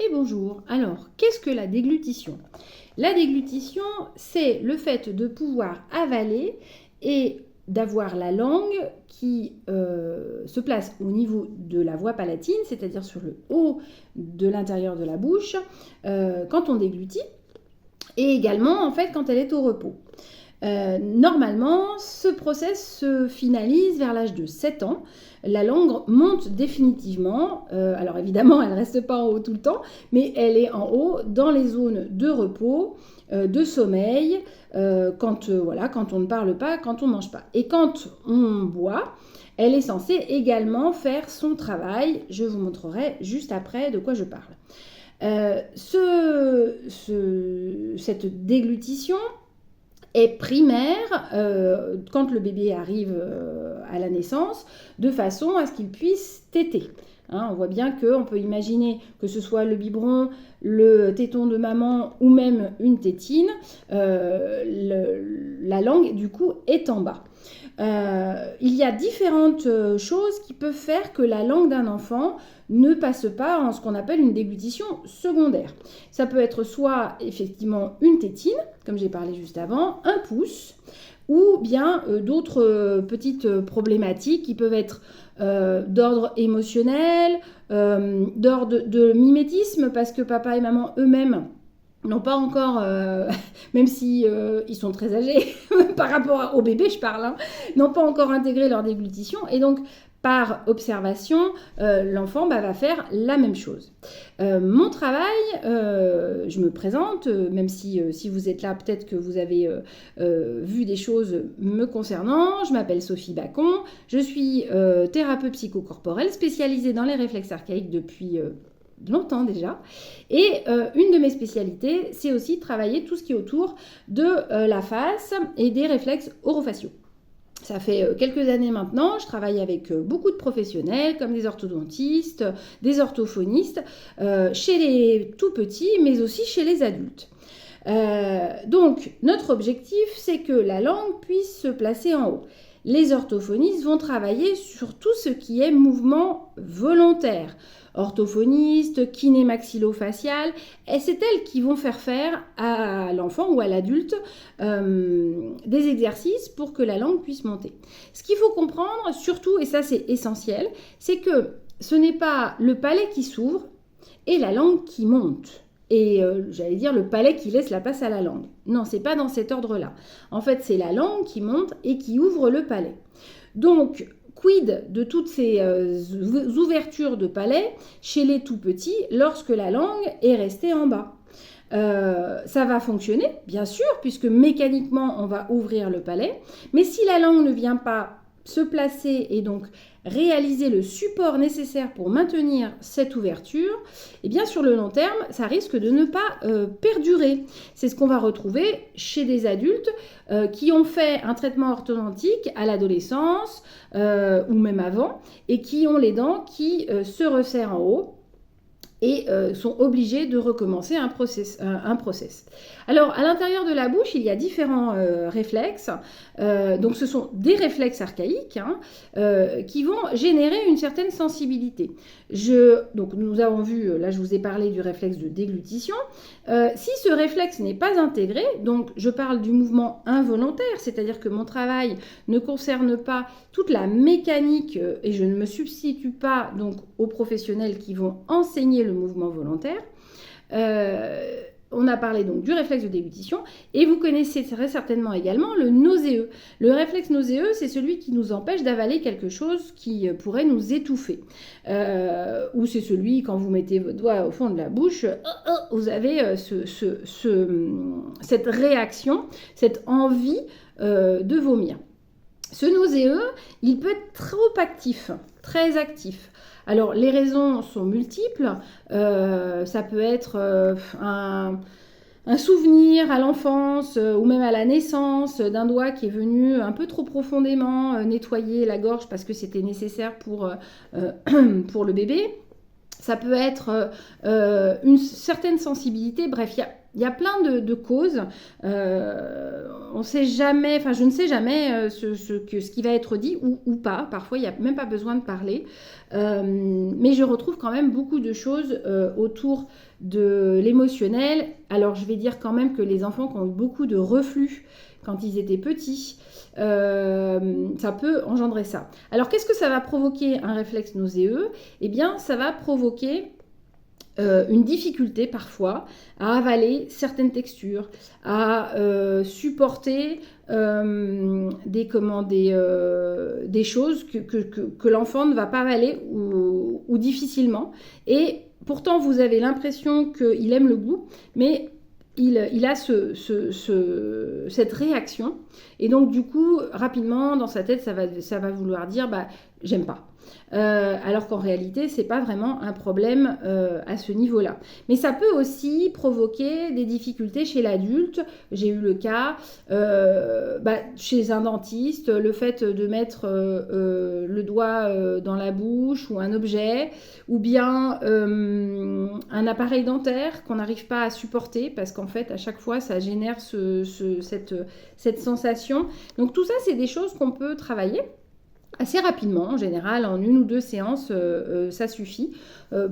et bonjour. Alors, qu'est-ce que la déglutition? La déglutition, c'est le fait de pouvoir avaler et d'avoir la langue qui se place au niveau de la voie palatine, c'est-à-dire sur le haut de l'intérieur de la bouche, quand on déglutit, et également en fait quand elle est au repos. Normalement, ce process se finalise vers l'âge de 7 ans. La langue monte définitivement. Alors évidemment, elle ne reste pas en haut tout le temps, mais elle est en haut dans les zones de repos, de sommeil, quand on ne parle pas, quand on ne mange pas. Et quand on boit, elle est censée également faire son travail. Je vous montrerai juste après de quoi je parle. Cette déglutition est primaire quand le bébé arrive à la naissance, de façon à ce qu'il puisse téter. On voit bien qu'on peut imaginer que ce soit le biberon, le téton de maman ou même une tétine, la langue du coup est en bas. Il y a différentes choses qui peuvent faire que la langue d'un enfant ne passe pas en ce qu'on appelle une déglutition secondaire. Ça peut être soit effectivement une tétine, comme j'ai parlé juste avant, un pouce, ou bien d'autres petites problématiques qui peuvent être d'ordre émotionnel, d'ordre de mimétisme, parce que papa et maman eux-mêmes n'ont pas encore, même si ils sont très âgés, par rapport au bébé je parle, n'ont pas encore intégré leur déglutition, et donc par observation, l'enfant va faire la même chose. Mon travail, je me présente, même si vous êtes là, peut-être que vous avez vu des choses me concernant. Je m'appelle Sophie Bacon, je suis thérapeute psychocorporelle spécialisée dans les réflexes archaïques depuis longtemps déjà. Et une de mes spécialités, c'est aussi de travailler tout ce qui est autour de la face et des réflexes orofaciaux. Ça fait quelques années maintenant, je travaille avec beaucoup de professionnels comme des orthodontistes, des orthophonistes, chez les tout petits, mais aussi chez les adultes. Donc, notre objectif, c'est que la langue puisse se placer en haut. Les orthophonistes vont travailler sur tout ce qui est mouvement volontaire. Orthophonistes, kiné-maxillofacial, et c'est elles qui vont faire à l'enfant ou à l'adulte des exercices pour que la langue puisse monter. Ce qu'il faut comprendre, surtout, et ça c'est essentiel, c'est que ce n'est pas le palais qui s'ouvre et la langue qui monte. Et j'allais dire le palais qui laisse la place à la langue. Non, c'est pas dans cet ordre-là. En fait, c'est la langue qui monte et qui ouvre le palais. Donc, quid de toutes ces ouvertures de palais chez les tout petits lorsque la langue est restée en bas? Ça va fonctionner, bien sûr, puisque mécaniquement, on va ouvrir le palais. Mais si la langue ne vient pas se placer et donc réaliser le support nécessaire pour maintenir cette ouverture, et bien sur le long terme, ça risque de ne pas perdurer. C'est ce qu'on va retrouver chez des adultes qui ont fait un traitement orthodontique à l'adolescence ou même avant et qui ont les dents qui se resserrent en haut et sont obligés de recommencer un process. Alors, à l'intérieur de la bouche, il y a différents réflexes. Donc, ce sont des réflexes archaïques qui vont générer une certaine sensibilité. Donc, nous avons vu, là, je vous ai parlé du réflexe de déglutition. Si ce réflexe n'est pas intégré, donc je parle du mouvement involontaire, c'est-à-dire que mon travail ne concerne pas toute la mécanique et je ne me substitue pas donc aux professionnels qui vont enseigner le mouvement volontaire. On a parlé donc du réflexe de déglutition et vous connaissez très certainement également le nauséeux. Le réflexe nauséeux, c'est celui qui nous empêche d'avaler quelque chose qui pourrait nous étouffer. Ou c'est celui, quand vous mettez votre doigt au fond de la bouche, vous avez cette réaction, cette envie de vomir. Ce nauséeux, il peut être trop actif, très actif. Alors, les raisons sont multiples. Ça peut être un souvenir à l'enfance ou même à la naissance d'un doigt qui est venu un peu trop profondément nettoyer la gorge parce que c'était nécessaire pour le bébé. Ça peut être une certaine sensibilité. Bref, il y a Il y a plein de causes. On sait jamais, enfin je ne sais jamais ce qui va être dit ou pas. Parfois, il n'y a même pas besoin de parler. Mais je retrouve quand même beaucoup de choses autour de l'émotionnel. Alors, je vais dire quand même que les enfants qui ont eu beaucoup de reflux quand ils étaient petits, ça peut engendrer ça. Alors, qu'est-ce que ça va provoquer un réflexe nauséeux? Eh bien, ça va provoquer une difficulté parfois à avaler certaines textures, à supporter des choses que l'enfant ne va pas avaler ou difficilement. Et pourtant, vous avez l'impression qu'il aime le goût, mais il a cette réaction. Et donc, du coup, rapidement, dans sa tête, ça va vouloir dire bah, « j'aime pas ». Alors qu'en réalité, c'est pas vraiment un problème à ce niveau-là. Mais ça peut aussi provoquer des difficultés chez l'adulte. J'ai eu le cas chez un dentiste, le fait de mettre le doigt dans la bouche ou un objet, ou bien un appareil dentaire qu'on n'arrive pas à supporter parce qu'en fait, à chaque fois, ça génère cette sensation. Donc tout ça, c'est des choses qu'on peut travailler assez rapidement, en général, en 1 ou 2 séances, ça suffit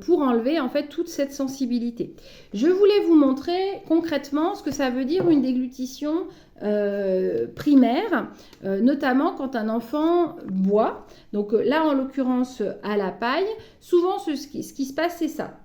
pour enlever en fait toute cette sensibilité. Je voulais vous montrer concrètement ce que ça veut dire une déglutition primaire, notamment quand un enfant boit. Donc là, en l'occurrence, à la paille, souvent ce qui se passe, c'est ça.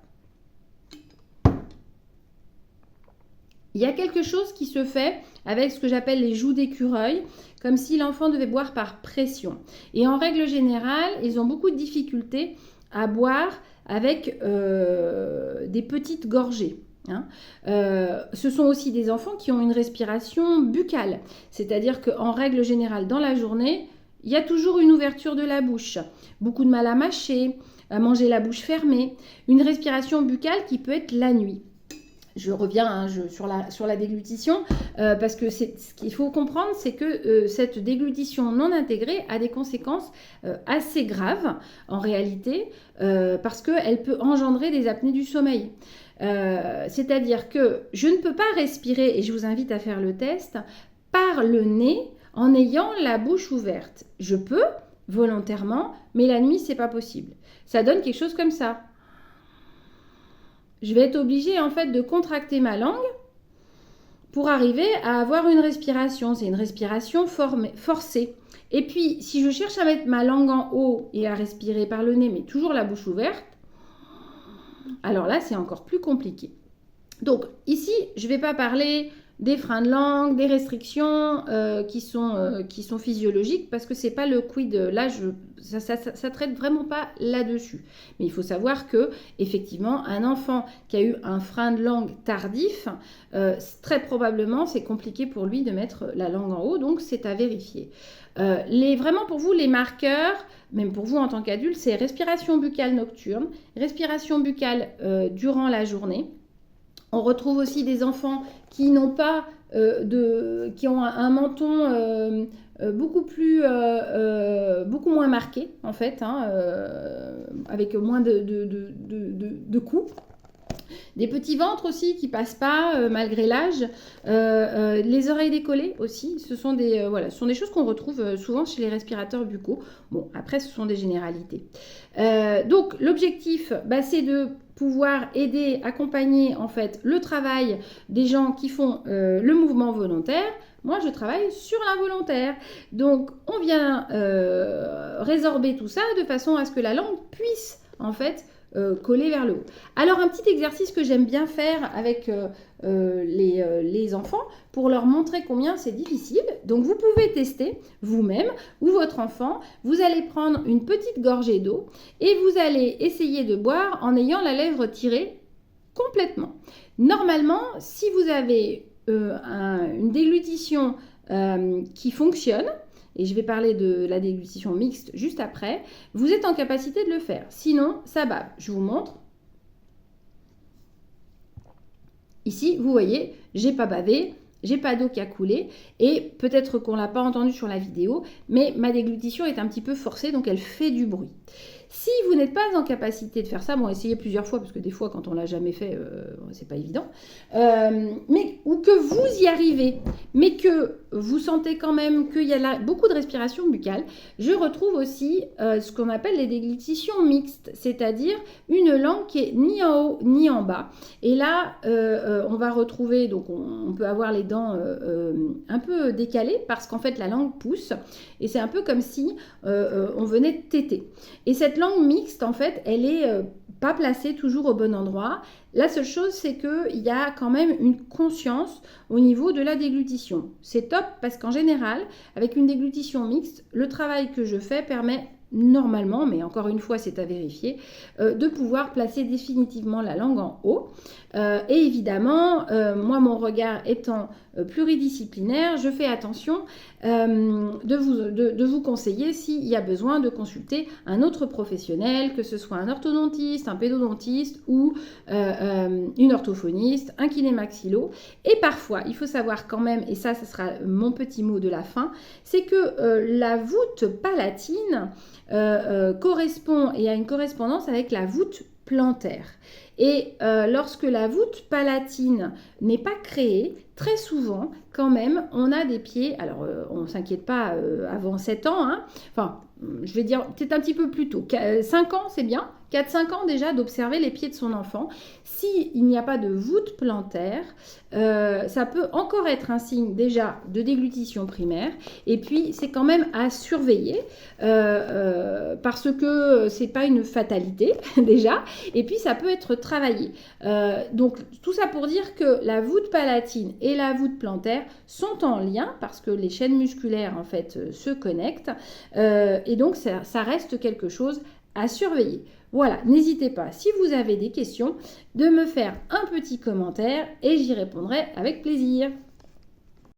Il y a quelque chose qui se fait avec ce que j'appelle les joues d'écureuil, comme si l'enfant devait boire par pression. Et en règle générale, ils ont beaucoup de difficultés à boire avec des petites gorgées. Ce sont aussi des enfants qui ont une respiration buccale, c'est-à-dire qu'en règle générale, dans la journée, il y a toujours une ouverture de la bouche, beaucoup de mal à mâcher, à manger la bouche fermée, une respiration buccale qui peut être la nuit. Je reviens sur la déglutition parce que ce qu'il faut comprendre, c'est que cette déglutition non intégrée a des conséquences assez graves en réalité parce qu'elle peut engendrer des apnées du sommeil. C'est-à-dire que je ne peux pas respirer, et je vous invite à faire le test, par le nez en ayant la bouche ouverte. Je peux volontairement, mais la nuit, c'est pas possible. Ça donne quelque chose comme ça. Je vais être obligée en fait de contracter ma langue pour arriver à avoir une respiration. C'est une respiration forcée. Et puis, si je cherche à mettre ma langue en haut et à respirer par le nez, mais toujours la bouche ouverte, alors là, c'est encore plus compliqué. Donc, ici, je ne vais pas parler des freins de langue, des restrictions qui sont physiologiques parce que ce n'est pas le quid. Là, ça traite vraiment pas là-dessus. Mais il faut savoir que effectivement, un enfant qui a eu un frein de langue tardif, très probablement, c'est compliqué pour lui de mettre la langue en haut, donc c'est à vérifier. Vraiment pour vous, les marqueurs, même pour vous en tant qu'adulte, c'est respiration buccale nocturne, respiration buccale durant la journée. On retrouve aussi des enfants qui n'ont pas qui ont un menton beaucoup moins marqué en fait, avec moins de coups. Des petits ventres aussi qui passent pas malgré l'âge. Les oreilles décollées aussi, ce sont des choses qu'on retrouve souvent chez les respirateurs buccaux. Bon, après, ce sont des généralités. Donc, l'objectif, c'est de pouvoir aider, accompagner en fait le travail des gens qui font le mouvement volontaire. Moi, je travaille sur l'involontaire. Donc, on vient résorber tout ça de façon à ce que la langue puisse en fait coller vers le haut. Alors, un petit exercice que j'aime bien faire avec les enfants pour leur montrer combien c'est difficile. Donc, vous pouvez tester vous-même ou votre enfant. Vous allez prendre une petite gorgée d'eau et vous allez essayer de boire en ayant la lèvre tirée complètement. Normalement, si vous avez une déglutition qui fonctionne, et je vais parler de la déglutition mixte juste après, vous êtes en capacité de le faire. Sinon, ça bave. Je vous montre. Ici, vous voyez, j'ai pas bavé, j'ai pas d'eau qui a coulé, et peut-être qu'on l'a pas entendu sur la vidéo, mais ma déglutition est un petit peu forcée, donc elle fait du bruit. Si vous n'êtes pas en capacité de faire ça, bon, essayez plusieurs fois, parce que des fois, quand on l'a jamais fait, c'est pas évident, ou que vous y arrivez, mais que vous sentez quand même qu'il y a là beaucoup de respiration buccale, je retrouve aussi ce qu'on appelle les déglutitions mixtes, c'est-à-dire une langue qui est ni en haut ni en bas. Et là, on va retrouver, donc on peut avoir les dents un peu décalées parce qu'en fait la langue pousse et c'est un peu comme si on venait de téter. Et cette langue mixte, en fait, elle est pas placée toujours au bon endroit. La seule chose, c'est qu'il y a quand même une conscience au niveau de la déglutition. C'est top parce qu'en général, avec une déglutition mixte, le travail que je fais permet normalement, mais encore une fois c'est à vérifier, de pouvoir placer définitivement la langue en haut. Et évidemment, moi mon regard étant pluridisciplinaire, je fais attention de vous conseiller s'il y a besoin de consulter un autre professionnel, que ce soit un orthodontiste, un pédodontiste ou une orthophoniste, un kiné-maxillo. Et parfois, il faut savoir quand même, et ça sera mon petit mot de la fin, c'est que la voûte palatine correspond et a une correspondance avec la voûte plantaire. Et lorsque la voûte palatine n'est pas créée, très souvent, quand même, on a des pieds, alors on ne s'inquiète pas avant 7 ans, hein, enfin, je vais dire peut-être un petit peu plus tôt, 5 ans c'est bien, 4-5 ans déjà d'observer les pieds de son enfant. S'il n'y a pas de voûte plantaire, ça peut encore être un signe déjà de déglutition primaire. Et puis, c'est quand même à surveiller parce que c'est pas une fatalité déjà. Et puis, ça peut être travaillé. Donc, tout ça pour dire que la voûte palatine et la voûte plantaire sont en lien parce que les chaînes musculaires, en fait, se connectent. Et donc, ça reste quelque chose à surveiller. Voilà, n'hésitez pas, si vous avez des questions, de me faire un petit commentaire et j'y répondrai avec plaisir.